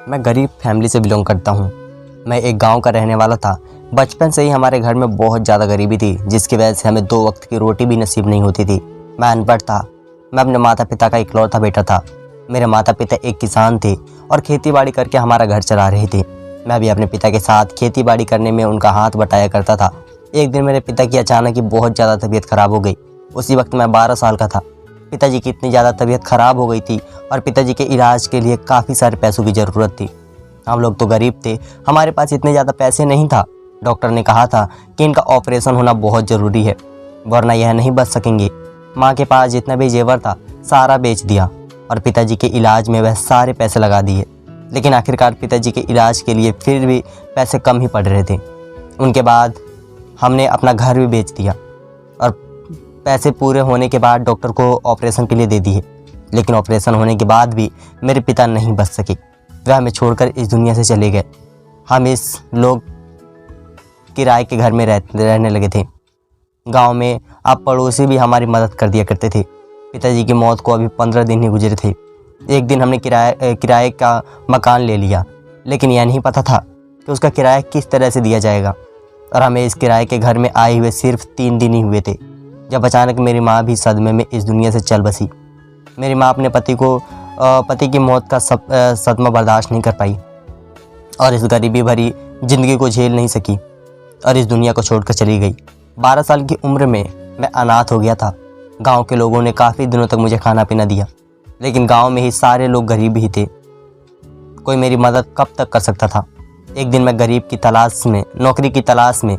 मैं गरीब फैमिली से बिलोंग करता हूँ। मैं एक गांव का रहने वाला था। बचपन से ही हमारे घर में बहुत ज़्यादा गरीबी थी, जिसकी वजह से हमें 2 वक्त की रोटी भी नसीब नहीं होती थी। मैं अनपढ़ था। मैं अपने माता पिता का इकलौता बेटा था। मेरे माता पिता एक किसान थे और खेती बाड़ी करके हमारा घर चला रहे थे। मैं भी अपने पिता के साथ खेती बाड़ी करने में उनका हाथ बटाया करता था। एक दिन मेरे पिता की अचानक ही बहुत ज़्यादा तबीयत ख़राब हो गई। उसी वक्त मैं 12 साल का था। पिताजी की इतनी ज़्यादा तबीयत ख़राब हो गई थी और पिताजी के इलाज के लिए काफ़ी सारे पैसों की ज़रूरत थी। हम लोग तो गरीब थे, हमारे पास इतने ज़्यादा पैसे नहीं था। डॉक्टर ने कहा था कि इनका ऑपरेशन होना बहुत ज़रूरी है, वरना यह नहीं बच सकेंगे। माँ के पास जितना भी जेवर था सारा बेच दिया और पिताजी के इलाज में वह सारे पैसे लगा दिए। लेकिन आखिरकार पिताजी के इलाज के लिए फिर भी पैसे कम ही पड़ रहे थे। उनके बाद हमने अपना घर भी बेच दिया और पैसे पूरे होने के बाद डॉक्टर को ऑपरेशन के लिए दे दिए। लेकिन ऑपरेशन होने के बाद भी मेरे पिता नहीं बच सके। वह हमें छोड़कर इस दुनिया से चले गए। हम इस लोग किराए के घर में रहने लगे थे। गांव में अब पड़ोसी भी हमारी मदद कर दिया करते थे। पिताजी की मौत को अभी 15 दिन ही गुजरे थे। एक दिन हमने किराए का मकान ले लिया, लेकिन यह नहीं पता था कि उसका किराया किस तरह से दिया जाएगा। और हमें इस किराए के घर में आए हुए सिर्फ 3 दिन ही हुए थे, जब अचानक मेरी माँ भी सदमे में इस दुनिया से चल बसी। मेरी माँ अपने पति की मौत का सदमा बर्दाश्त नहीं कर पाई और इस गरीबी भरी ज़िंदगी को झेल नहीं सकी और इस दुनिया को छोड़कर चली गई। 12 साल की उम्र में मैं अनाथ हो गया था। गांव के लोगों ने काफ़ी दिनों तक मुझे खाना पीना दिया, लेकिन गांव में ही सारे लोग गरीब ही थे। कोई मेरी मदद कब तक कर सकता था। एक दिन मैं नौकरी की तलाश में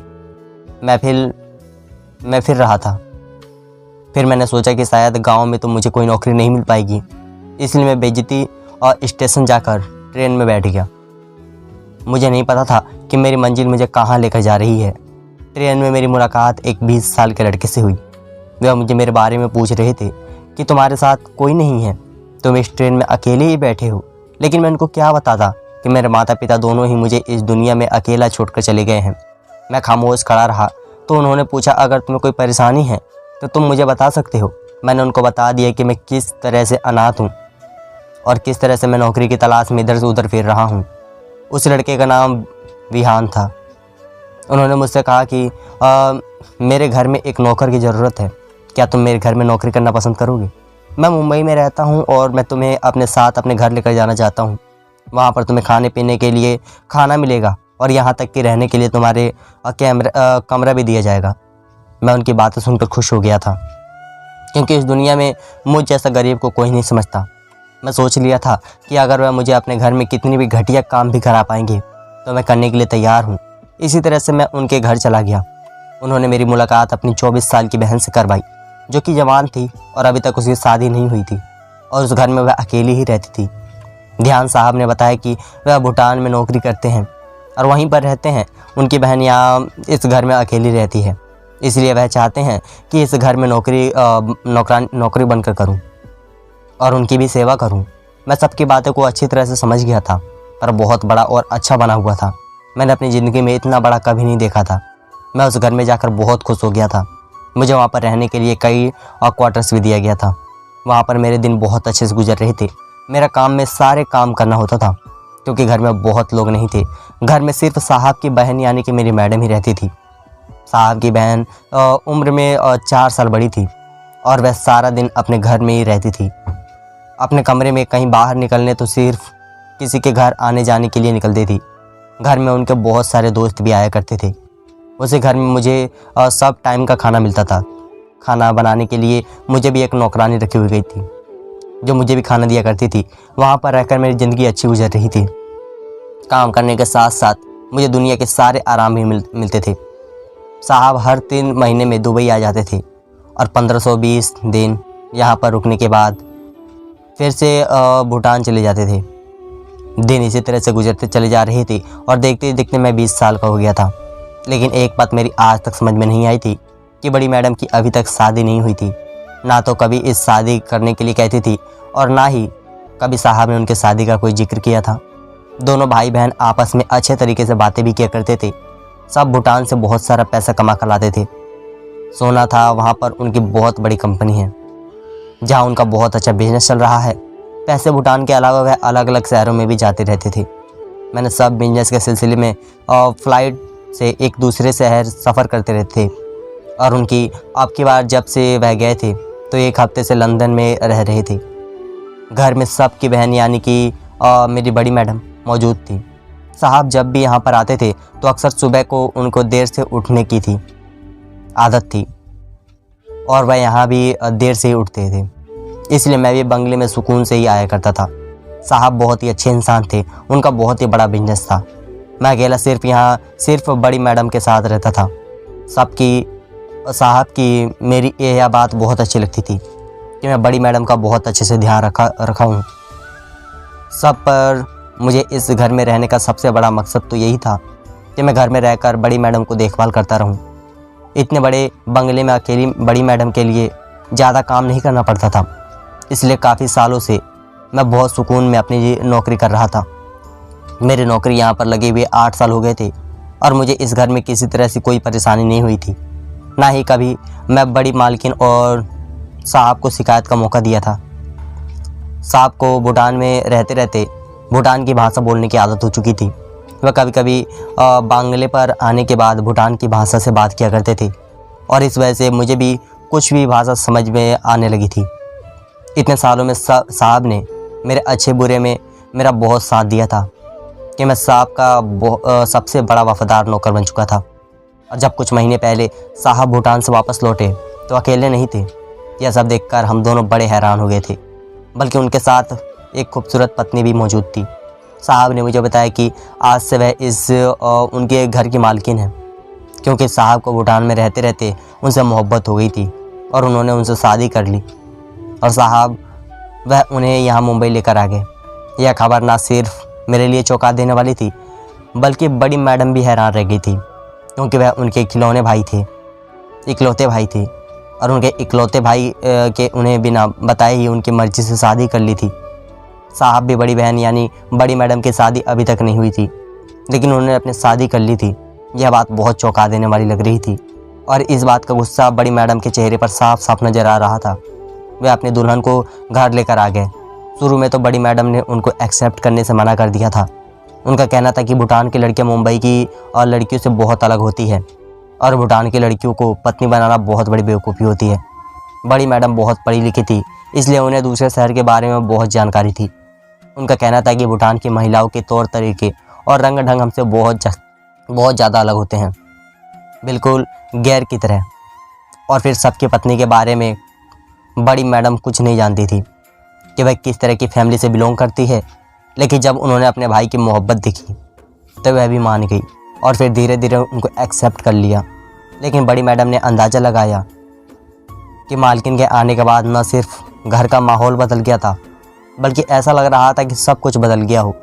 मैं फिर रहा था। फिर मैंने सोचा कि शायद गांव में तो मुझे कोई नौकरी नहीं मिल पाएगी, इसलिए मैं बेइज्जती और स्टेशन जाकर ट्रेन में बैठ गया। मुझे नहीं पता था कि मेरी मंजिल मुझे कहाँ लेकर जा रही है। ट्रेन में मेरी मुलाकात एक 20 साल के लड़के से हुई। वह मुझे मेरे बारे में पूछ रहे थे कि तुम्हारे साथ कोई नहीं है, तुम इस ट्रेन में अकेले ही बैठे हो। लेकिन मैं उनको क्या बताता कि मेरे माता पिता दोनों ही मुझे इस दुनिया में अकेला छोड़कर चले गए हैं। मैं खामोश खड़ा रहा तो उन्होंने पूछा, अगर तुम्हें कोई परेशानी है तो तुम मुझे बता सकते हो। मैंने उनको बता दिया कि मैं किस तरह से अनाथ हूँ और किस तरह से मैं नौकरी की तलाश में इधर से उधर फिर रहा हूँ। उस लड़के का नाम विहान था। उन्होंने मुझसे कहा कि मेरे घर में एक नौकर की ज़रूरत है, क्या तुम मेरे घर में नौकरी करना पसंद करोगे? मैं मुंबई में रहता हूँ और मैं तुम्हें अपने साथ अपने घर लेकर जाना चाहता हूँ। वहाँ पर तुम्हें खाने पीने के लिए खाना मिलेगा और यहाँ तक कि रहने के लिए तुम्हारे कमरा भी दिया जाएगा। मैं उनकी बातें सुनकर खुश हो गया था, क्योंकि इस दुनिया में मुझ जैसा गरीब को कोई नहीं समझता। मैं सोच लिया था कि अगर वह मुझे अपने घर में कितनी भी घटिया काम भी करा पाएंगे तो मैं करने के लिए तैयार हूँ। इसी तरह से मैं उनके घर चला गया। उन्होंने मेरी मुलाकात अपनी 24 साल की बहन से करवाई, जो कि जवान थी और अभी तक उसकी शादी नहीं हुई थी और उस घर में वह अकेली ही रहती थी। ध्यान साहब ने बताया कि वह भूटान में नौकरी करते हैं और वहीं पर रहते हैं। उनकी बहन यहाँ इस घर में अकेली रहती है, इसलिए वह चाहते हैं कि इस घर में नौकरी बनकर करूं और उनकी भी सेवा करूं। मैं सबकी बातों को अच्छी तरह से समझ गया था, पर बहुत बड़ा और अच्छा बना हुआ था। मैंने अपनी ज़िंदगी में इतना बड़ा कभी नहीं देखा था। मैं उस घर में जाकर बहुत खुश हो गया था। मुझे वहाँ पर रहने के लिए कई क्वार्टर्स भी दिया गया था। वहाँ पर मेरे दिन बहुत अच्छे से गुजर रहे थे। मेरा काम में सारे काम करना होता था, क्योंकि घर में बहुत लोग नहीं थे। घर में सिर्फ साहब की बहन यानी कि मेरी मैडम ही रहती थी। साहब की बहन उम्र में 4 साल बड़ी थी और वह सारा दिन अपने घर में ही रहती थी। अपने कमरे में कहीं बाहर निकलने तो सिर्फ किसी के घर आने जाने के लिए निकलती थी। घर में उनके बहुत सारे दोस्त भी आया करते थे। उसी घर में मुझे सब टाइम का खाना मिलता था। खाना बनाने के लिए मुझे भी एक नौकरानी रखी हुई गई थी, जो मुझे भी खाना दिया करती थी। वहाँ पर रहकर मेरी ज़िंदगी अच्छी गुजर रही थी। काम करने के साथ साथ मुझे दुनिया के सारे आराम भी मिलते थे। साहब हर 3 महीने में दुबई आ जाते थे और 1520 दिन यहाँ पर रुकने के बाद फिर से भूटान चले जाते थे। दिन इसी तरह से गुजरते चले जा रहे थे और देखते देखते मैं 20 साल का हो गया था। लेकिन एक बात मेरी आज तक समझ में नहीं आई थी कि बड़ी मैडम की अभी तक शादी नहीं हुई थी। ना तो कभी इस शादी करने के लिए कहती थी और ना ही कभी साहब ने उनके शादी का कोई जिक्र किया था। दोनों भाई बहन आपस में अच्छे तरीके से बातें भी किया करते थे। सब भूटान से बहुत सारा पैसा कमा कर लाते थे। सोना था, वहाँ पर उनकी बहुत बड़ी कंपनी है जहाँ उनका बहुत अच्छा बिजनेस चल रहा है। पैसे भूटान के अलावा वह अलग अलग शहरों में भी जाते रहते थे। मैंने सब बिजनेस के सिलसिले में फ़्लाइट से एक दूसरे शहर सफ़र करते रहते थे। और उनकी अब की बार जब से वह गए थे तो 1 हफ्ते से लंदन में रह रहे थे। घर में सबकी बहन यानी कि मेरी बड़ी मैडम मौजूद थी। साहब जब भी यहाँ पर आते थे तो अक्सर सुबह को उनको देर से उठने की थी आदत थी और वह यहाँ भी देर से ही उठते थे, इसलिए मैं भी बंगले में सुकून से ही आया करता था। साहब बहुत ही अच्छे इंसान थे, उनका बहुत ही बड़ा बिजनेस था। मैं अकेला सिर्फ बड़ी मैडम के साथ रहता था। साहब की मेरी यह बात बहुत अच्छी लगती थी कि मैं बड़ी मैडम का बहुत अच्छे से ध्यान रखा हूँ सब पर। मुझे इस घर में रहने का सबसे बड़ा मकसद तो यही था कि मैं घर में रहकर बड़ी मैडम को देखभाल करता रहूं। इतने बड़े बंगले में अकेली बड़ी मैडम के लिए ज़्यादा काम नहीं करना पड़ता था, इसलिए काफ़ी सालों से मैं बहुत सुकून में अपनी नौकरी कर रहा था। मेरी नौकरी यहाँ पर लगे हुए 8 साल हो गए थे और मुझे इस घर में किसी तरह से कोई परेशानी नहीं हुई थी। ना ही कभी मैं बड़ी मालकिन और साहब को शिकायत का मौका दिया था। साहब को भूटान में रहते रहते भूटान की भाषा बोलने की आदत हो चुकी थी। वह कभी कभी बांग्ले पर आने के बाद भूटान की भाषा से बात किया करते थे और इस वजह से मुझे भी कुछ भी भाषा समझ में आने लगी थी। इतने सालों में साहब ने मेरे अच्छे बुरे में मेरा बहुत साथ दिया था कि मैं साहब का सबसे बड़ा वफादार नौकर बन चुका था। और जब कुछ महीने पहले साहब भूटान से वापस लौटे तो अकेले नहीं थे। यह सब देखकर हम दोनों बड़े हैरान हो गए थे, बल्कि उनके साथ एक खूबसूरत पत्नी भी मौजूद थी। साहब ने मुझे बताया कि आज से वह उनके घर की मालकिन है, क्योंकि साहब को भूटान में रहते रहते उनसे मोहब्बत हो गई थी और उन्होंने उनसे शादी कर ली और साहब वह उन्हें यहाँ मुंबई लेकर आ गए। यह खबर ना सिर्फ मेरे लिए चौंका देने वाली थी, बल्कि बड़ी मैडम भी हैरान रह गई थी, क्योंकि वह उनके इकलौते भाई थे और उनके इकलौते भाई के उन्हें बिना बताए ही उनकी मर्ज़ी से शादी कर ली थी। साहब भी बड़ी बहन यानी बड़ी मैडम की शादी अभी तक नहीं हुई थी, लेकिन उन्होंने अपनी शादी कर ली थी। यह बात बहुत चौंका देने वाली लग रही थी और इस बात का गुस्सा बड़ी मैडम के चेहरे पर साफ साफ नज़र आ रहा था। वे अपनी दुल्हन को घर लेकर आ गए। शुरू में तो बड़ी मैडम ने उनको एक्सेप्ट करने से मना कर दिया था। उनका कहना था कि भूटान की लड़कियाँ मुंबई की और लड़कियों से बहुत अलग होती है और भूटान की लड़कियों को पत्नी बनाना बहुत बड़ी बेवकूफ़ी होती है। बड़ी मैडम बहुत पढ़ी लिखी थी, इसलिए उन्हें दूसरे शहर के बारे में बहुत जानकारी थी। उनका कहना था कि भूटान की महिलाओं के तौर तरीके और रंग ढंग हमसे बहुत ज़्यादा अलग होते हैं, बिल्कुल गैर की तरह। और फिर सबकी पत्नी के बारे में बड़ी मैडम कुछ नहीं जानती थी कि वह किस तरह की फैमिली से बिलोंग करती है, लेकिन जब उन्होंने अपने भाई की मोहब्बत देखी तो वह भी मान गई और फिर धीरे धीरे उनको एक्सेप्ट कर लिया। लेकिन बड़ी मैडम ने अंदाज़ा लगाया कि मालकिन के आने के बाद न सिर्फ घर का माहौल बदल गया था, बल्कि ऐसा लग रहा था कि सब कुछ बदल गया हो।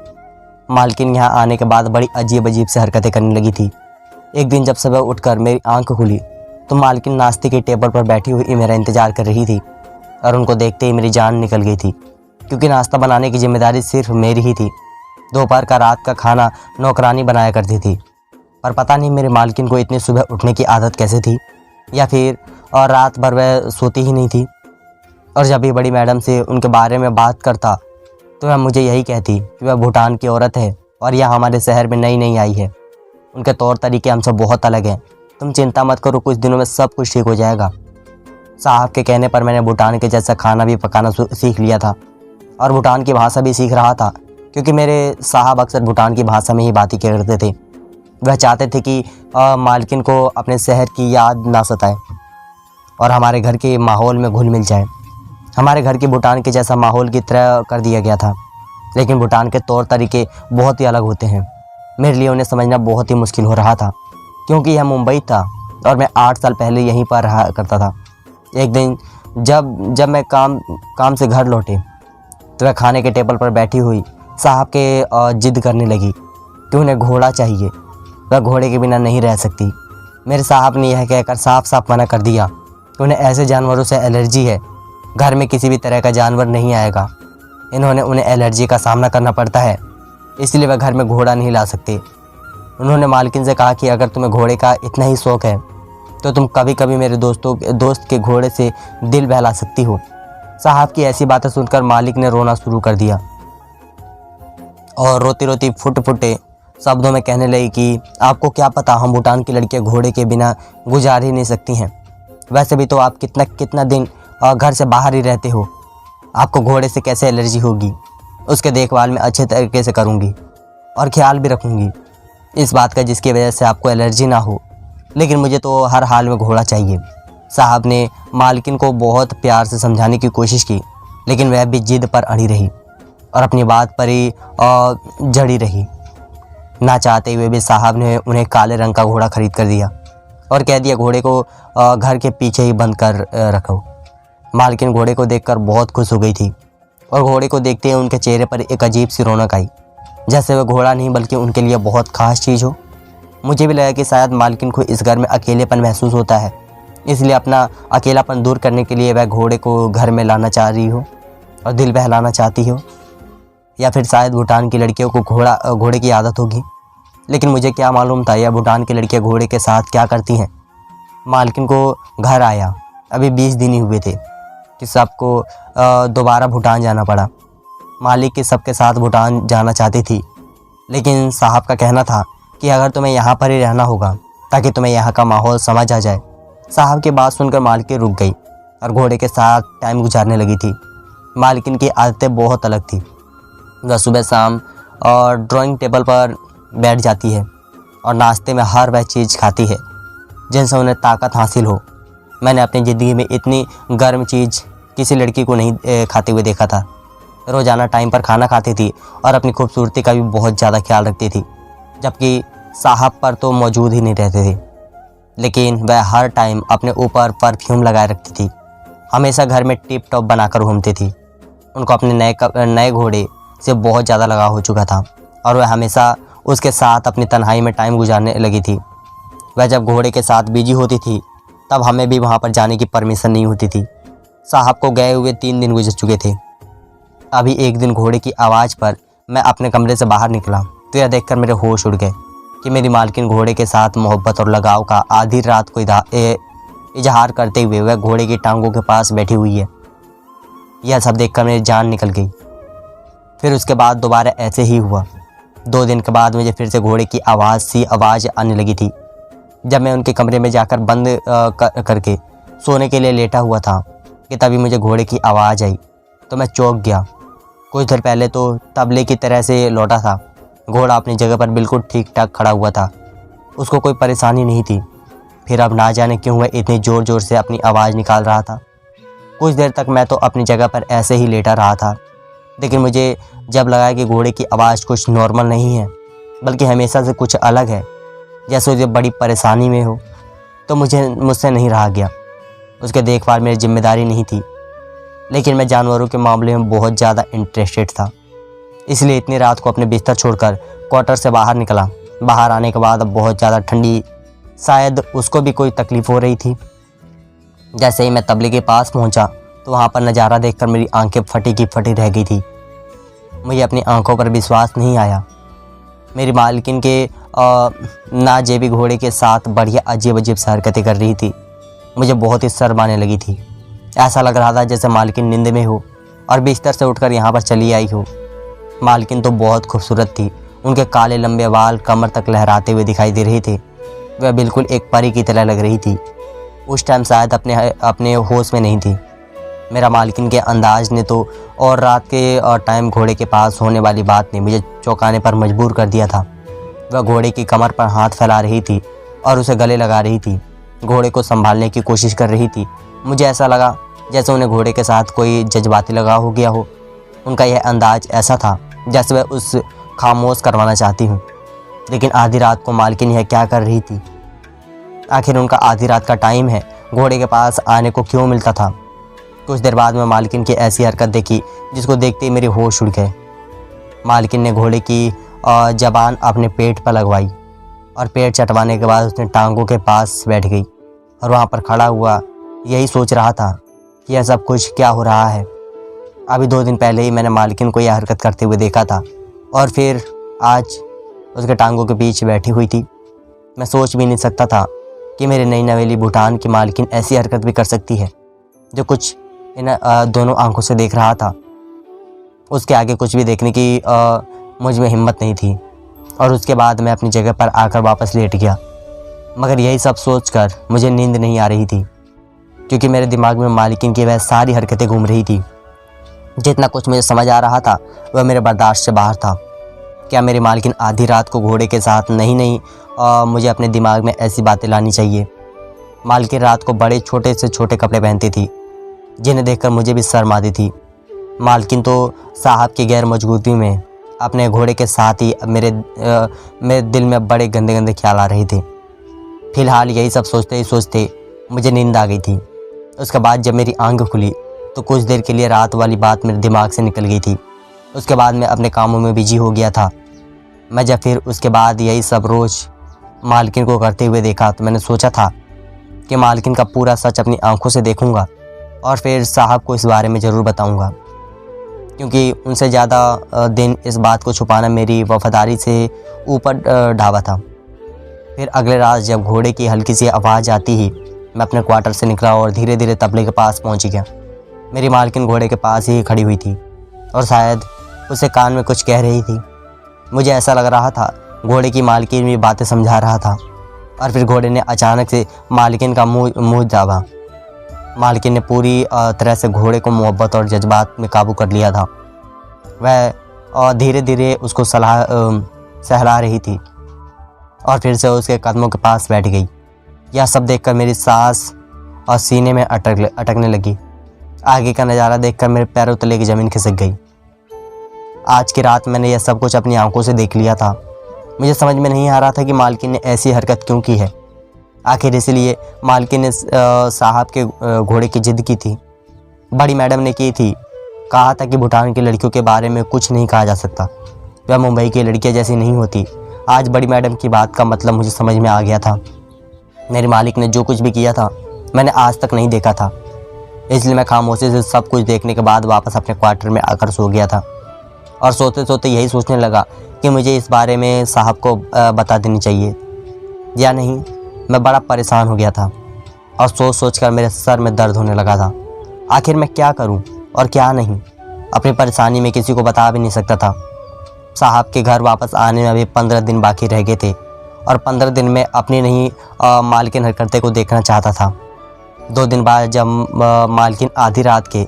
मालकिन यहाँ आने के बाद बड़ी अजीब से हरकतें करने लगी थी। एक दिन जब सुबह उठकर मेरी आंख खुली तो मालकिन नाश्ते के टेबल पर बैठी हुई मेरा इंतज़ार कर रही थी और उनको देखते ही मेरी जान निकल गई थी, क्योंकि नाश्ता बनाने की जिम्मेदारी सिर्फ मेरी ही थी। दोपहर का रात का खाना नौकरानी बनाया करती थी, पर पता नहीं मेरे मालकिन को इतनी सुबह उठने की आदत कैसे थी, या फिर और रात भर वह सोती ही नहीं थी। और जब भी बड़ी मैडम से उनके बारे में बात करता तो वह मुझे यही कहती कि वह भूटान की औरत है और यह हमारे शहर में नई आई है। उनके तौर तरीके हमसे बहुत अलग हैं, तुम चिंता मत करो, कुछ दिनों में सब कुछ ठीक हो जाएगा। साहब के कहने पर मैंने भूटान के जैसा खाना भी पकाना सीख लिया था और भूटान की भाषा भी सीख रहा था, क्योंकि मेरे साहब अक्सर भूटान की भाषा में ही बातें किया करते थे। वह चाहते थे कि मालकिन को अपने शहर की याद ना सताए और हमारे घर के माहौल में घुल मिल जाए। हमारे घर की भूटान के जैसा माहौल की तरह कर दिया गया था, लेकिन भूटान के तौर तरीके बहुत ही अलग होते हैं। मेरे लिए उन्हें समझना बहुत ही मुश्किल हो रहा था, क्योंकि यह मुंबई था और मैं 8 साल पहले यहीं पर रहा करता था। एक दिन जब मैं काम से घर लौटे तो वह खाने के टेबल पर बैठी हुई साहब के जिद करने लगी कि उन्हें घोड़ा चाहिए, वह घोड़े के बिना नहीं रह सकती। मेरे साहब ने यह कहकर साफ साफ मना कर दिया कि उन्हें ऐसे जानवरों से एलर्जी है, घर में किसी भी तरह का जानवर नहीं आएगा। उन्हें एलर्जी का सामना करना पड़ता है, इसलिए वह घर में घोड़ा नहीं ला सकते। उन्होंने मालकिन से कहा कि अगर तुम्हें घोड़े का इतना ही शौक़ है तो तुम कभी कभी मेरे दोस्त के घोड़े से दिल बहला सकती हो। साहब की ऐसी बातें सुनकर मालिक ने रोना शुरू कर दिया और रोती रोती फुट फुटे शब्दों में कहने लगी कि आपको क्या पता, हम भूटान की लड़कियां घोड़े के बिना गुजार ही नहीं सकती हैं। वैसे भी तो आप कितना कितना दिन घर से बाहर ही रहते हो, आपको घोड़े से कैसे एलर्जी होगी। उसके देखभाल में अच्छे तरीके से करूँगी और ख्याल भी रखूँगी इस बात का जिसकी वजह से आपको एलर्जी ना हो, लेकिन मुझे तो हर हाल में घोड़ा चाहिए। साहब ने मालकिन को बहुत प्यार से समझाने की कोशिश की, लेकिन वह भी जिद पर अड़ी रही और अपनी बात पर ही जड़ी रही। ना चाहते हुए भी साहब ने उन्हें काले रंग का घोड़ा खरीद कर दिया और कह दिया घोड़े को घर के पीछे ही बंद कर रखो। मालकिन घोड़े को देखकर बहुत खुश हो गई थी और घोड़े को देखते ही उनके चेहरे पर एक अजीब सी रौनक आई, जैसे वह घोड़ा नहीं बल्कि उनके लिए बहुत ख़ास चीज़ हो। मुझे भी लगा कि शायद मालकिन को इस घर में अकेलेपन महसूस होता है, इसलिए अपना अकेलापन दूर करने के लिए वह घोड़े को घर में लाना चाह रही हो और दिल बहलाना चाहती हो, या फिर शायद भूटान की लड़कियों को घोड़े की आदत होगी। लेकिन मुझे क्या मालूम था यह भूटान की लड़कियां घोड़े के साथ क्या करती हैं। मालकिन को घर आया अभी 20 दिन ही हुए थे कि सबको दोबारा भूटान जाना पड़ा। मालिक के सबके साथ भूटान जाना चाहती थी, लेकिन साहब का कहना था कि अगर तुम्हें यहाँ पर ही रहना होगा ताकि तुम्हें यहाँ का माहौल समझ आ जाए। साहब की बात सुनकर मालकिन रुक गई और घोड़े के साथ टाइम गुजारने लगी थी। मालकिन की आदतें बहुत अलग थी। वह सुबह शाम और ड्राइंग टेबल पर बैठ जाती है और नाश्ते में हर वह चीज़ खाती है जिनसे उन्हें ताकत हासिल हो। मैंने अपनी ज़िंदगी में इतनी गर्म चीज़ किसी लड़की को नहीं खाते हुए देखा था। रोज़ाना टाइम पर खाना खाती थी और अपनी खूबसूरती का भी बहुत ज़्यादा ख्याल रखती थी, जबकि साहब पर तो मौजूद ही नहीं रहते थे। लेकिन वह हर टाइम अपने ऊपर परफ्यूम लगाए रखती थी, हमेशा घर में टिप टॉप बनाकर घूमती थी। उनको अपने नए घोड़े से बहुत ज़्यादा लगाव हो चुका था और वह हमेशा उसके साथ अपनी तन्हाई में टाइम गुजारने लगी थी। वह जब घोड़े के साथ बिजी होती थी तब हमें भी वहाँ पर जाने की परमिशन नहीं होती थी। साहब को गए हुए 3 दिन गुजर चुके थे। अभी एक दिन घोड़े की आवाज़ पर मैं अपने कमरे से बाहर निकला तो यह देखकर मेरे होश उड़ गए कि मेरी मालकिन घोड़े के साथ मोहब्बत और लगाव का आधी रात को इजहार करते हुए वह घोड़े की टांगों के पास बैठी हुई है। यह सब देखकर मेरी जान निकल गई। फिर उसके बाद दोबारा ऐसे ही हुआ। 2 दिन के बाद मुझे फिर से घोड़े की आवाज़ आने लगी थी। जब मैं उनके कमरे में जाकर बंद करके सोने के लिए लेटा हुआ था कि तभी मुझे घोड़े की आवाज़ आई तो मैं चौंक गया। कुछ देर पहले तो तबले की तरह से लौटा था। घोड़ा अपनी जगह पर बिल्कुल ठीक ठाक खड़ा हुआ था, उसको कोई परेशानी नहीं थी। फिर अब ना जाने क्यों वह इतनी ज़ोर ज़ोर से अपनी आवाज़ निकाल रहा था। कुछ देर तक मैं तो अपनी जगह पर ऐसे ही लेटा रहा था, लेकिन मुझे जब लगा कि घोड़े की आवाज़ कुछ नॉर्मल नहीं है बल्कि हमेशा से कुछ अलग है, जैसे उसे बड़ी परेशानी में हो, तो मुझसे नहीं रहा गया। उसके देखभाल मेरी जिम्मेदारी नहीं थी, लेकिन मैं जानवरों के मामले में बहुत ज़्यादा इंटरेस्टेड था, इसलिए इतनी रात को अपने बिस्तर छोड़कर क्वार्टर से बाहर निकला। बाहर आने के बाद अब बहुत ज़्यादा ठंडी, शायद उसको भी कोई तकलीफ़ हो रही थी। जैसे ही मैं तबले के पास पहुंचा तो वहां पर नज़ारा देखकर मेरी आंखें फटी की फटी रह गई थी। मुझे अपनी आंखों पर विश्वास नहीं आया। मेरी मालकिन के नाजेबी घोड़े के साथ बढ़िया अजीब अजीब सी हरकतें कर रही थी। मुझे बहुत ही शर्म आने लगी थी। ऐसा लग रहा था जैसे मालकिन नींद में हो और बिस्तर से उठकर यहाँ पर चली आई हो। मालकिन तो बहुत खूबसूरत थी। उनके काले लंबे बाल कमर तक लहराते हुए दिखाई दे रहे थे। वह बिल्कुल एक परी की तरह लग रही थी। उस टाइम शायद अपने होश में नहीं थी। मेरा मालकिन के अंदाज ने तो और रात के टाइम घोड़े के पास होने वाली बात ने मुझे चौंकाने पर मजबूर कर दिया था। वह घोड़े की कमर पर हाथ फैला रही थी और उसे गले लगा रही थी। घोड़े को संभालने की कोशिश कर रही थी। मुझे ऐसा लगा जैसे उन्हें घोड़े के साथ कोई जज्बाती लगाव हो गया हो। उनका यह अंदाज ऐसा था जैसे वह उस खामोश करवाना चाहती हूँ। लेकिन आधी रात को मालकिन यह क्या कर रही थी? आखिर उनका आधी रात का टाइम है, घोड़े के पास आने को क्यों मिलता था? कुछ देर बाद में मालकिन की ऐसी हरकत देखी जिसको देखते ही मेरे होश उड़ गए। मालकिन ने घोड़े की जबान अपने पेट पर लगवाई और पेट चटवाने के बाद उसने टांगों के पास बैठ गई और वहाँ पर खड़ा हुआ यही सोच रहा था कि यह सब कुछ क्या हो रहा है। अभी 2 दिन पहले ही मैंने मालकिन को यह हरकत करते हुए देखा था और फिर आज उसके टांगों के पीछे बैठी हुई थी। मैं सोच भी नहीं सकता था कि मेरी नई नवेली भूटान की मालकिन ऐसी हरकत भी कर सकती है। जो कुछ इन दोनों आंखों से देख रहा था उसके आगे कुछ भी देखने की मुझ में हिम्मत नहीं थी। और उसके बाद मैं अपनी जगह पर आकर वापस लेट गया। मगर यही सब सोचकर मुझे नींद नहीं आ रही थी, क्योंकि मेरे दिमाग में मालकिन की वह सारी हरकतें घूम रही थी। जितना कुछ मुझे समझ आ रहा था वह मेरे बर्दाश्त से बाहर था। क्या मेरी मालकिन आधी रात को घोड़े के साथ नहीं मुझे अपने दिमाग में ऐसी बातें लानी चाहिए। मालकिन रात को बड़े छोटे से छोटे कपड़े पहनती थी, जिन्हें देखकर मुझे भी शर्म आती थी। मालकिन तो साहब की गैर मौजूदगी में अपने घोड़े के साथ ही मेरे दिल में बड़े गंदे गंदे ख्याल आ रहे थे। फिलहाल यही सब सोचते ही सोचते मुझे नींद आ गई थी। उसके बाद जब मेरी आंख खुली तो कुछ देर के लिए रात वाली बात मेरे दिमाग से निकल गई थी। उसके बाद मैं अपने कामों में बिजी हो गया था। मैं जब फिर उसके बाद यही सब रोज़ मालकिन को करते हुए देखा तो मैंने सोचा था कि मालकिन का पूरा सच अपनी आंखों से देखूंगा और फिर साहब को इस बारे में ज़रूर बताऊंगा, क्योंकि उनसे ज़्यादा दिन इस बात को छुपाना मेरी वफादारी से ऊपर ढाबा था। फिर अगले रात जब घोड़े की हल्की सी आवाज़ आती ही मैं अपने क्वार्टर से निकला और धीरे धीरे तबले के पास पहुंच गया। मेरी मालकिन घोड़े के पास ही खड़ी हुई थी और शायद उसे कान में कुछ कह रही थी। मुझे ऐसा लग रहा था घोड़े की मालकिन भी बातें समझा रहा था। और फिर घोड़े ने अचानक से मालकिन का मुंह दाबा। मालकिन ने पूरी तरह से घोड़े को मोहब्बत और जज्बात में काबू कर लिया था। वह धीरे धीरे उसको सहला रही थी और फिर से उसके कदमों के पास बैठ गई। यह सब देखकर मेरी सांस और सीने में अटकने लगी। आगे का नज़ारा देखकर मेरे पैरों तले की ज़मीन खिसक गई। आज की रात मैंने यह सब कुछ अपनी आंखों से देख लिया था। मुझे समझ में नहीं आ रहा था कि मालकिन ने ऐसी हरकत क्यों की है। आखिर इसलिए मालकिन ने साहब के घोड़े की जिद की थी। बड़ी मैडम ने की थी, कहा था कि भूटान की लड़कियों के बारे में कुछ नहीं कहा जा सकता, वह मुंबई की लड़कियां जैसी नहीं होती। आज बड़ी मैडम की बात का मतलब मुझे समझ में आ गया था। मेरे मालिक ने जो कुछ भी किया था मैंने आज तक नहीं देखा था, इसलिए मैं खामोशी से सब कुछ देखने के बाद वापस अपने क्वार्टर में आकर सो गया था। और सोते सोते यही सोचने लगा कि मुझे इस बारे में साहब को बता देनी चाहिए या नहीं। मैं बड़ा परेशान हो गया था और सोच सोच कर मेरे सर में दर्द होने लगा था। आखिर मैं क्या करूं और क्या नहीं। अपनी परेशानी में किसी को बता भी नहीं सकता था। साहब के घर वापस आने में अभी 15 दिन बाकी रह गए थे और 15 दिन में अपनी नहीं मालकिन हरकतें को देखना चाहता था। 2 दिन बाद जब मालकिन आधी रात के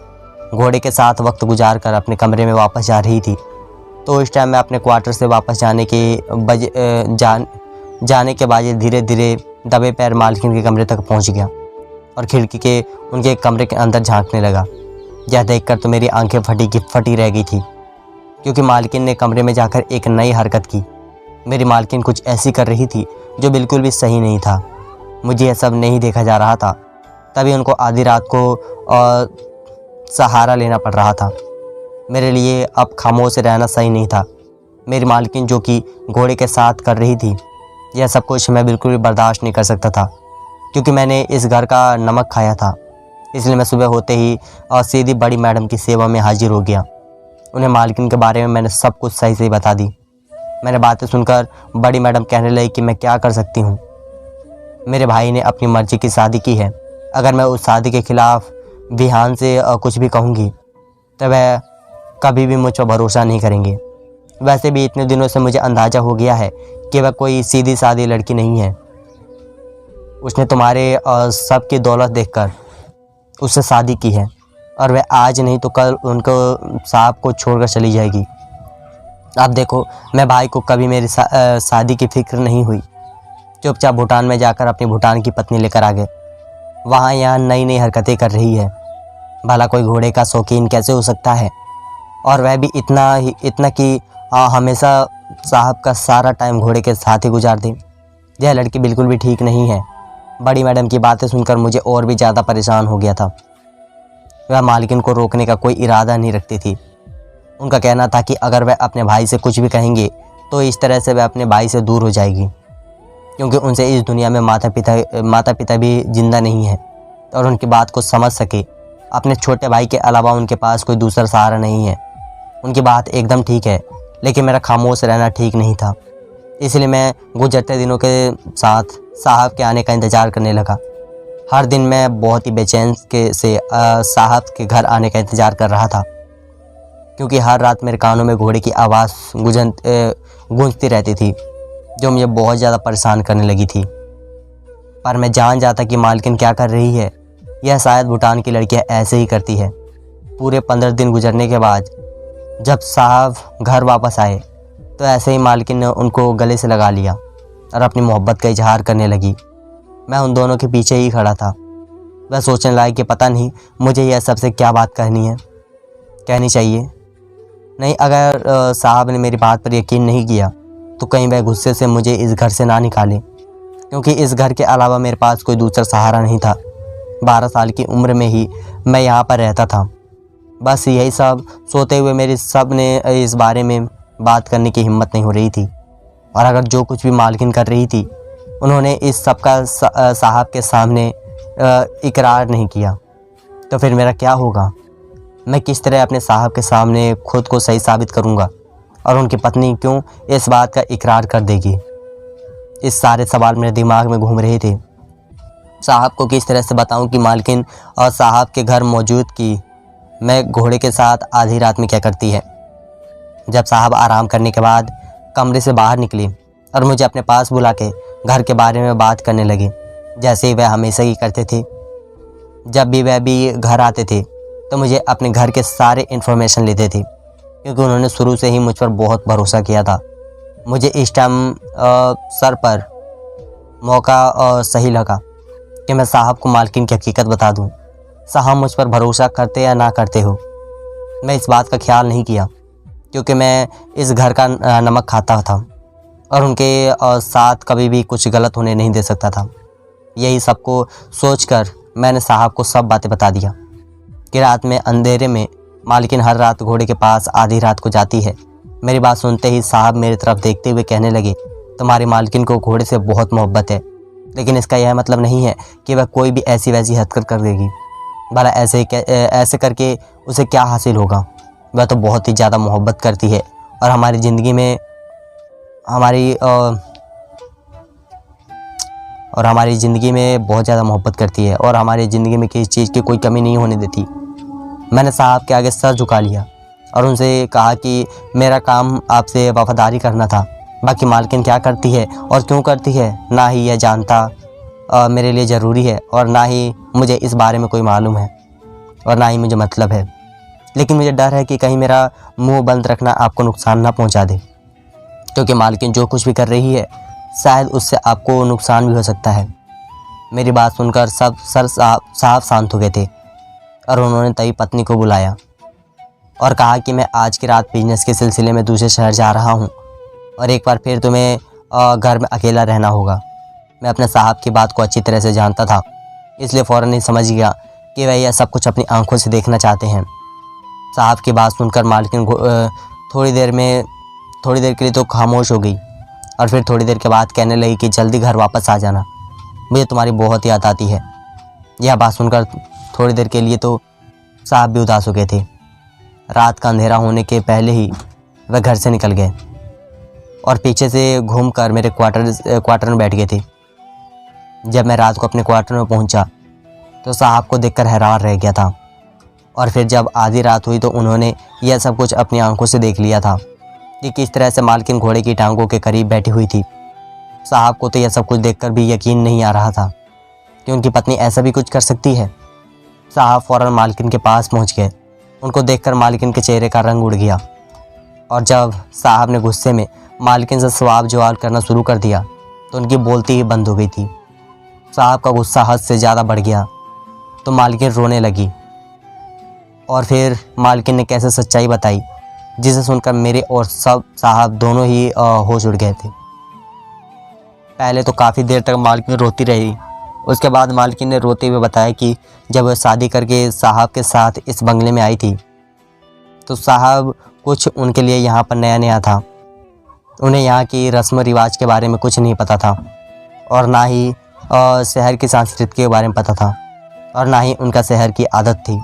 घोड़े के साथ वक्त गुजार कर अपने कमरे में वापस जा रही थी, तो इस टाइम मैं अपने क्वार्टर से वापस जाने के बाद धीरे धीरे दबे पैर मालकिन के कमरे तक पहुंच गया और खिड़की के उनके कमरे के अंदर झांकने लगा। यह देखकर तो मेरी आंखें फटी रह गई थी, क्योंकि मालकिन ने कमरे में जाकर एक नई हरकत की। मेरी मालकिन कुछ ऐसी कर रही थी जो बिल्कुल भी सही नहीं था। मुझे यह सब नहीं देखा जा रहा था। तभी उनको आधी रात को सहारा लेना पड़ रहा था। मेरे लिए अब खामोश रहना सही नहीं था। मेरी मालकिन जो कि घोड़े के साथ कर रही थी, यह सब कुछ मैं बिल्कुल भी बर्दाश्त नहीं कर सकता था, क्योंकि मैंने इस घर का नमक खाया था। इसलिए मैं सुबह होते ही सीधी बड़ी मैडम की सेवा में हाजिर हो गया। उन्हें मालकिन के बारे में मैंने सब कुछ सही सही बता दी। मैंने बातें सुनकर बड़ी मैडम कहने लगी कि मैं क्या कर सकती हूँ। मेरे भाई ने अपनी मर्जी की शादी की है। अगर मैं उस शादी के खिलाफ विहान से कुछ भी कहूँगी तो वह कभी भी मुझ पर भरोसा नहीं करेंगे। वैसे भी इतने दिनों से मुझे अंदाज़ा हो गया है कि वह कोई सीधी सादी लड़की नहीं है। उसने तुम्हारे सबकी दौलत देखकर उससे शादी की है और वह आज नहीं तो कल उनको साहब को छोड़कर चली जाएगी। आप देखो, मैं भाई को कभी मेरी शादी की फिक्र नहीं हुई। चुपचाप भूटान में जाकर अपनी भूटान की पत्नी लेकर आ गए। वहाँ यहाँ नई नई हरकतें कर रही है। भला कोई घोड़े का शौकीन कैसे हो सकता है, और वह भी इतना कि हमेशा साहब का सारा टाइम घोड़े के साथ ही गुजार दे। यह लड़की बिल्कुल भी ठीक नहीं है। बड़ी मैडम की बातें सुनकर मुझे और भी ज़्यादा परेशान हो गया था। वह मालकिन को रोकने का कोई इरादा नहीं रखती थी। उनका कहना था कि अगर वह अपने भाई से कुछ भी कहेंगे तो इस तरह से वह अपने भाई से दूर हो जाएगी, क्योंकि उनसे इस दुनिया में माता पिता भी जिंदा नहीं है और उनकी बात को समझ सके। अपने छोटे भाई के अलावा उनके पास कोई दूसरा सहारा नहीं है। उनकी बात एकदम ठीक है, लेकिन मेरा खामोश रहना ठीक नहीं था। इसलिए मैं गुजरते दिनों के साथ साहब के आने का इंतज़ार करने लगा। हर दिन मैं बहुत ही बेचैन से साहब के घर आने का इंतज़ार कर रहा था। क्योंकि हर रात मेरे कानों में घोड़े की आवाज़ गूंजती रहती थी, जो मुझे बहुत ज़्यादा परेशान करने लगी थी। पर मैं जान जाता कि मालकिन क्या कर रही है। यह शायद भूटान की लड़कियां ऐसे ही करती है। पूरे 15 दिन गुजरने के बाद जब साहब घर वापस आए तो ऐसे ही मालकिन ने उनको गले से लगा लिया और अपनी मोहब्बत का इजहार करने लगी। मैं उन दोनों के पीछे ही खड़ा था। वह सोचने लगा कि पता नहीं मुझे यह सबसे क्या बात कहनी चाहिए। नहीं, अगर साहब ने मेरी बात पर यकीन नहीं किया तो कहीं वह गुस्से से मुझे इस घर से ना निकाले, क्योंकि इस घर के अलावा मेरे पास कोई दूसरा सहारा नहीं था। 12 साल की उम्र में ही मैं यहाँ पर रहता था। बस यही सब सोते हुए मेरी सब ने इस बारे में बात करने की हिम्मत नहीं हो रही थी। और अगर जो कुछ भी मालकिन कर रही थी उन्होंने इस सब का साहब के सामने इकरार नहीं किया, तो फिर मेरा क्या होगा? मैं किस तरह अपने साहब के सामने खुद को सही साबित करूँगा और उनकी पत्नी क्यों इस बात का इकरार कर देगी? इस सारे सवाल मेरे दिमाग में घूम रहे थे। साहब को किस तरह से बताऊं कि मालकिन और साहब के घर मौजूद की मैं घोड़े के साथ आधी रात में क्या करती है। जब साहब आराम करने के बाद कमरे से बाहर निकली और मुझे अपने पास बुला के घर के बारे में बात करने लगे, जैसे ही वह हमेशा ही करते थे। जब भी वह भी घर आते थे तो मुझे अपने घर के सारे इन्फॉर्मेशन लेते थे, क्योंकि उन्होंने शुरू से ही मुझ पर बहुत भरोसा किया था। मुझे इस टाइम सर पर मौका सही लगा कि मैं साहब को मालकिन की हकीकत बता दूं। साहब मुझ पर भरोसा करते या ना करते हो, मैं इस बात का ख्याल नहीं किया, क्योंकि मैं इस घर का नमक खाता था और उनके साथ कभी भी कुछ गलत होने नहीं दे सकता था। यही सबको सोचकर मैंने साहब को सब बातें बता दिया कि रात में अंधेरे में मालकिन हर रात घोड़े के पास आधी रात को जाती है। मेरी बात सुनते ही साहब मेरी तरफ देखते हुए कहने लगे, तुम्हारी मालकिन को घोड़े से बहुत मोहब्बत है, लेकिन इसका यह मतलब नहीं है कि वह कोई भी ऐसी वैसी हरकत कर देगी। भला ऐसे करके उसे क्या हासिल होगा? वह तो बहुत ही ज़्यादा मोहब्बत करती है और हमारी ज़िंदगी में बहुत ज़्यादा मोहब्बत करती है और हमारी ज़िंदगी में किसी चीज़ की कोई कमी नहीं होने देती। मैंने साहब के आगे सर झुका लिया और उनसे कहा कि मेरा काम आपसे वफादारी करना था। बाकी मालकिन क्या करती है और क्यों करती है ना ही यह जानता मेरे लिए ज़रूरी है, और ना ही मुझे इस बारे में कोई मालूम है और ना ही मुझे मतलब है। लेकिन मुझे डर है कि कहीं मेरा मुंह बंद रखना आपको नुकसान ना पहुंचा दे, क्योंकि मालकिन जो कुछ भी कर रही है शायद उससे आपको नुकसान भी हो सकता है। मेरी बात सुनकर सब साहब शांत हो गए थे और उन्होंने तभी पत्नी को बुलाया और कहा कि मैं आज की रात बिजनेस के सिलसिले में दूसरे शहर जा रहा हूँ और एक बार फिर तुम्हें घर में अकेला रहना होगा। मैं अपने साहब की बात को अच्छी तरह से जानता था, इसलिए फ़ौरन ही समझ गया कि वह यह सब कुछ अपनी आंखों से देखना चाहते हैं। साहब की बात सुनकर मालकिन थोड़ी देर के लिए तो खामोश हो गई और फिर थोड़ी देर के बाद कहने लगी कि जल्दी घर वापस आ जाना, मुझे तुम्हारी बहुत याद आती है। यह बात सुनकर थोड़ी देर के लिए तो साहब भी उदास हो गए थे। रात का अंधेरा होने के पहले ही वह घर से निकल गए और पीछे से घूमकर मेरे क्वार्टर में बैठ गए थे। जब मैं रात को अपने क्वार्टर में पहुंचा तो साहब को देखकर हैरान रह गया था, और फिर जब आधी रात हुई तो उन्होंने यह सब कुछ अपनी आंखों से देख लिया था कि किस तरह से मालकिन घोड़े की टांगों के करीब बैठी हुई थी। साहब को तो यह सब कुछ देखकर भी यकीन नहीं आ रहा था कि उनकी पत्नी ऐसा भी कुछ कर सकती है। साहब फ़ौरन मालकिन के पास पहुंच गए। उनको देखकर मालकिन के चेहरे का रंग उड़ गया और जब साहब ने गुस्से में मालकिन से सवाल जवाब करना शुरू कर दिया तो उनकी बोलती ही बंद हो गई थी। साहब का गुस्सा हद से ज़्यादा बढ़ गया तो मालकिन रोने लगी और फिर मालकिन ने कैसे सच्चाई बताई, जिसे सुनकर मेरे और सब साहब दोनों ही होश उड़ गए थे। पहले तो काफ़ी देर तक मालकिन रोती रही। उसके बाद मालकिन ने रोते हुए बताया कि जब वह शादी करके साहब के साथ इस बंगले में आई थी तो साहब कुछ उनके लिए यहाँ पर नया नया था। उन्हें यहाँ की रस्म रिवाज के बारे में कुछ नहीं पता था और ना ही शहर की संस्कृति के बारे में पता था और ना ही उनका शहर की आदत थी,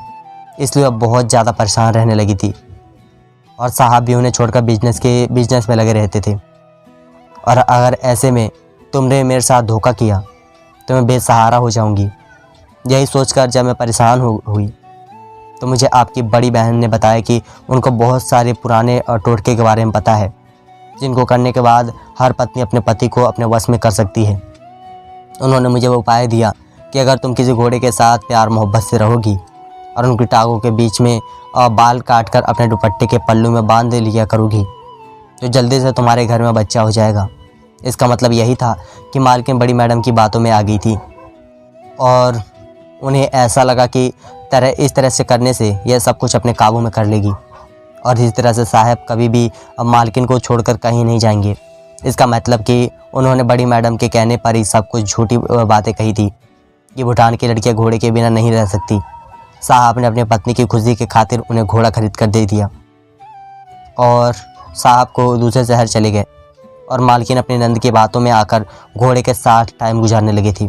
इसलिए वह बहुत ज़्यादा परेशान रहने लगी थी। और साहब भी उन्हें छोड़कर बिजनेस में लगे रहते थे। और अगर ऐसे में तुमने मेरे साथ धोखा किया तो मैं बेसहारा हो जाऊंगी। यही सोचकर जब मैं परेशान हुई तो मुझे आपकी बड़ी बहन ने बताया कि उनको बहुत सारे पुराने टोटके के बारे में पता है, जिनको करने के बाद हर पत्नी अपने पति को अपने वश में कर सकती है। उन्होंने मुझे वो उपाय दिया कि अगर तुम किसी घोड़े के साथ प्यार मोहब्बत से रहोगी और उनकी टांगों के बीच में बाल काटकर अपने दुपट्टे के पल्लू में बांध लिया करोगी, तो जल्दी से तुम्हारे घर में बच्चा हो जाएगा। इसका मतलब यही था कि मालकिन बड़ी मैडम की बातों में आ गई थी और उन्हें ऐसा लगा कि इस तरह से करने से यह सब कुछ अपने काबू में कर लेगी और इस तरह से साहब कभी भी अब मालकिन को छोड़कर कहीं नहीं जाएंगे। इसका मतलब कि उन्होंने बड़ी मैडम के कहने पर ही सब कुछ झूठी बातें कही थी कि भूटान की लड़कियां घोड़े के बिना नहीं रह सकती। साहब ने अपनी पत्नी की खुशी की खातिर उन्हें घोड़ा खरीद कर दे दिया और साहब को दूसरे शहर चले गए और मालकिन अपनी नंद की बातों में आकर घोड़े के साथ टाइम गुजारने लगी थी,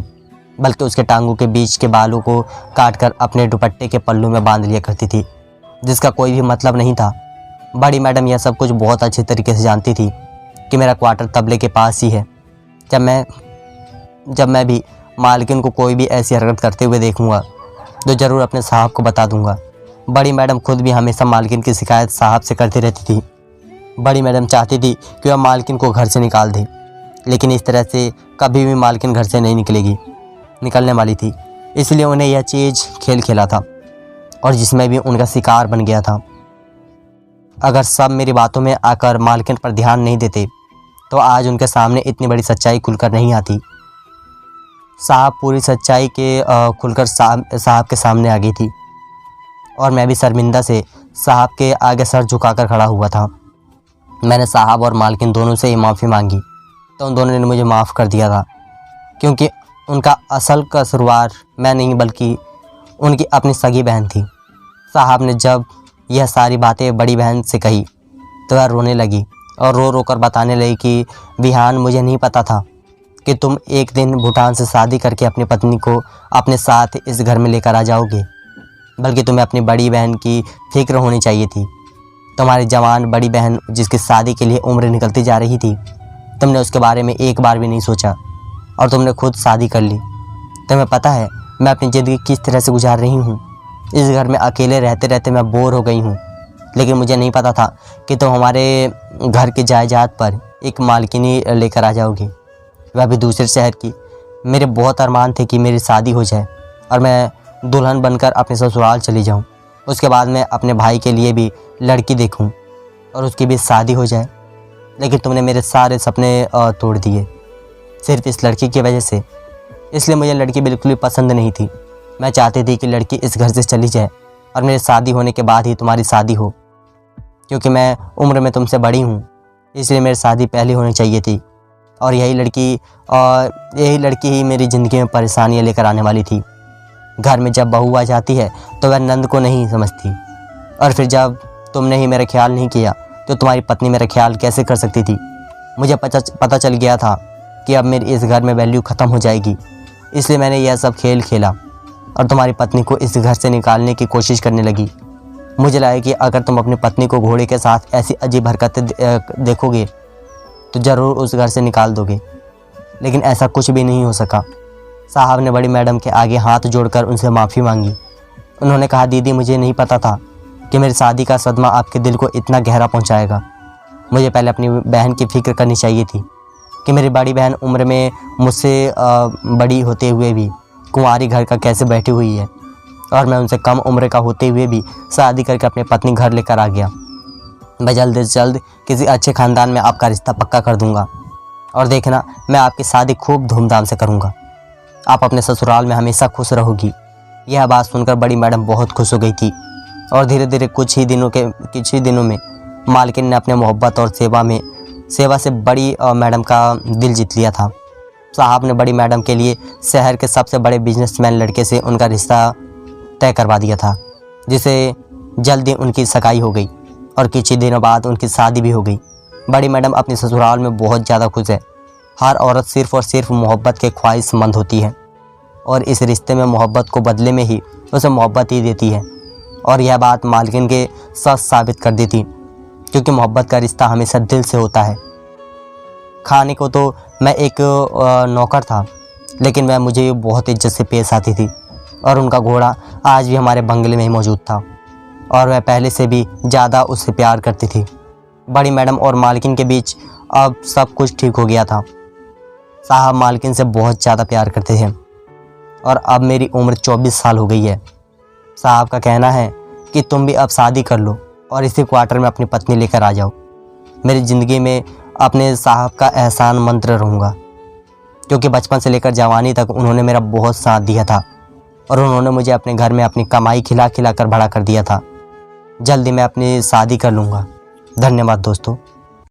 बल्कि उसके टांगों के बीच के बालों को काटकर अपने दुपट्टे के पल्लू में बांध लिया करती थी, जिसका कोई भी मतलब नहीं था। बड़ी मैडम यह सब कुछ बहुत अच्छे तरीके से जानती थी कि मेरा क्वार्टर तबले के पास ही है। जब मैं भी मालकिन को कोई भी ऐसी हरकत करते हुए देखूंगा तो ज़रूर अपने साहब को बता दूंगा। बड़ी मैडम खुद भी हमेशा मालकिन की शिकायत साहब से करती रहती थी। बड़ी मैडम चाहती थी कि वह मालकिन को घर से निकाल दे, लेकिन इस तरह से कभी भी मालकिन घर से नहीं निकलने वाली थी। इसलिए उन्हें यह चीज़ खेल खेला था और जिसमें भी उनका शिकार बन गया था। अगर सब मेरी बातों में आकर मालकिन पर ध्यान नहीं देते तो आज उनके सामने इतनी बड़ी सच्चाई खुलकर नहीं आती। साहब पूरी सच्चाई के खुलकर साहब के सामने आ गई थी और मैं भी शर्मिंदा से साहब के आगे सर झुकाकर खड़ा हुआ था। मैंने साहब और मालकिन दोनों से ही माफ़ी मांगी तो उन दोनों ने मुझे माफ़ कर दिया था, क्योंकि उनका असल कसूरवार मैं नहीं बल्कि उनकी अपनी सगी बहन थी। साहब ने जब यह सारी बातें बड़ी बहन से कही तो वह रोने लगी और रो रो कर बताने लगी कि विहान, मुझे नहीं पता था कि तुम एक दिन भूटान से शादी करके अपनी पत्नी को अपने साथ इस घर में लेकर आ जाओगे, बल्कि तुम्हें अपनी बड़ी बहन की फिक्र होनी चाहिए थी। तुम्हारी जवान बड़ी बहन जिसकी शादी के लिए उम्र निकलती जा रही थी, तुमने उसके बारे में एक बार भी नहीं सोचा और तुमने खुद शादी कर ली। तुम्हें पता है मैं अपनी ज़िंदगी किस तरह से गुजार रही हूँ। इस घर में अकेले रहते रहते मैं बोर हो गई हूँ, लेकिन मुझे नहीं पता था कि तुम हमारे घर की जायदाद पर एक मालकिनी लेकर आ जाओगे, वह भी दूसरे शहर की। मेरे बहुत अरमान थे कि मेरी शादी हो जाए और मैं दुल्हन बनकर अपने ससुराल चली जाऊं। उसके बाद मैं अपने भाई के लिए भी लड़की देखूं और उसकी भी शादी हो जाए, लेकिन तुमने मेरे सारे सपने तोड़ दिए सिर्फ इस लड़की की वजह से। इसलिए मुझे लड़की बिल्कुल भी पसंद नहीं थी। मैं चाहती थी कि लड़की इस घर से चली जाए और मेरी शादी होने के बाद ही तुम्हारी शादी हो, क्योंकि मैं उम्र में तुमसे बड़ी हूँ, इसलिए मेरी शादी पहले होनी चाहिए थी। और यही लड़की ही मेरी ज़िंदगी में परेशानियाँ लेकर आने वाली थी। घर में जब बहू आ जाती है तो वह नंद को नहीं समझती, और फिर जब तुमने ही मेरा ख्याल नहीं किया तो तुम्हारी पत्नी मेरा ख्याल कैसे कर सकती थी। मुझे पता चल गया था कि अब मेरी इस घर में वैल्यू ख़त्म हो जाएगी, इसलिए मैंने यह सब खेल खेला और तुम्हारी पत्नी को इस घर से निकालने की कोशिश करने लगी। मुझे लगा कि अगर तुम अपनी पत्नी को घोड़े के साथ ऐसी अजीब हरकतें देखोगे तो ज़रूर उस घर से निकाल दोगे, लेकिन ऐसा कुछ भी नहीं हो सका। साहब ने बड़ी मैडम के आगे हाथ जोड़कर उनसे माफ़ी मांगी। उन्होंने कहा, दीदी, मुझे नहीं पता था कि मेरी शादी का सदमा आपके दिल को इतना गहरा पहुंचाएगा। मुझे पहले अपनी बहन की फ़िक्र करनी चाहिए थी कि मेरी बड़ी बहन उम्र में मुझसे बड़ी होते हुए भी कुंवारी घर का कैसे बैठी हुई है, और मैं उनसे कम उम्र का होते हुए भी शादी करके अपनी पत्नी घर लेकर आ गया। मैं जल्द से जल्द किसी अच्छे ख़ानदान में आपका रिश्ता पक्का कर दूंगा और देखना, मैं आपकी शादी खूब धूमधाम से करूंगा। आप अपने ससुराल में हमेशा खुश रहोगी। यह बात सुनकर बड़ी मैडम बहुत खुश हो गई थी और धीरे धीरे कुछ ही दिनों में मालकिन ने अपने मोहब्बत और सेवा से बड़ी मैडम का दिल जीत लिया था। साहब ने बड़ी मैडम के लिए शहर के सबसे बड़े बिजनेसमैन लड़के से उनका रिश्ता तय करवा दिया था, जिसे जल्दी उनकी सगाई हो गई और कुछ ही दिनों बाद उनकी शादी भी हो गई। बड़ी मैडम अपने ससुराल में बहुत ज़्यादा खुश है। हर औरत सिर्फ़ और सिर्फ मोहब्बत के ख्वाहिशमंद होती है और इस रिश्ते में मोहब्बत को बदले में ही उसे मोहब्बत ही देती है, और यह बात मालकिन के सच साबित कर दी थी, क्योंकि मोहब्बत का रिश्ता हमेशा दिल से होता है। खाने को तो मैं एक नौकर था, लेकिन वह मुझे बहुत इज्जत से पेश आती थी और उनका घोड़ा आज भी हमारे बंगले में ही मौजूद था। और वह पहले से भी ज़्यादा उससे प्यार करती थी। बड़ी मैडम और मालकिन के बीच अब सब कुछ ठीक हो गया था। साहब मालकिन से बहुत ज़्यादा प्यार करते थे और अब मेरी उम्र 24 साल हो गई है। साहब का कहना है कि तुम भी अब शादी कर लो और इसी क्वार्टर में अपनी पत्नी लेकर आ जाओ। मेरी ज़िंदगी में अपने साहब का एहसान मंत्र रहूँगा, क्योंकि बचपन से लेकर जवानी तक उन्होंने मेरा बहुत साथ दिया था और उन्होंने मुझे अपने घर में अपनी कमाई खिला खिला कर बड़ा कर दिया था। जल्दी मैं अपनी शादी कर लूँगा। धन्यवाद दोस्तों।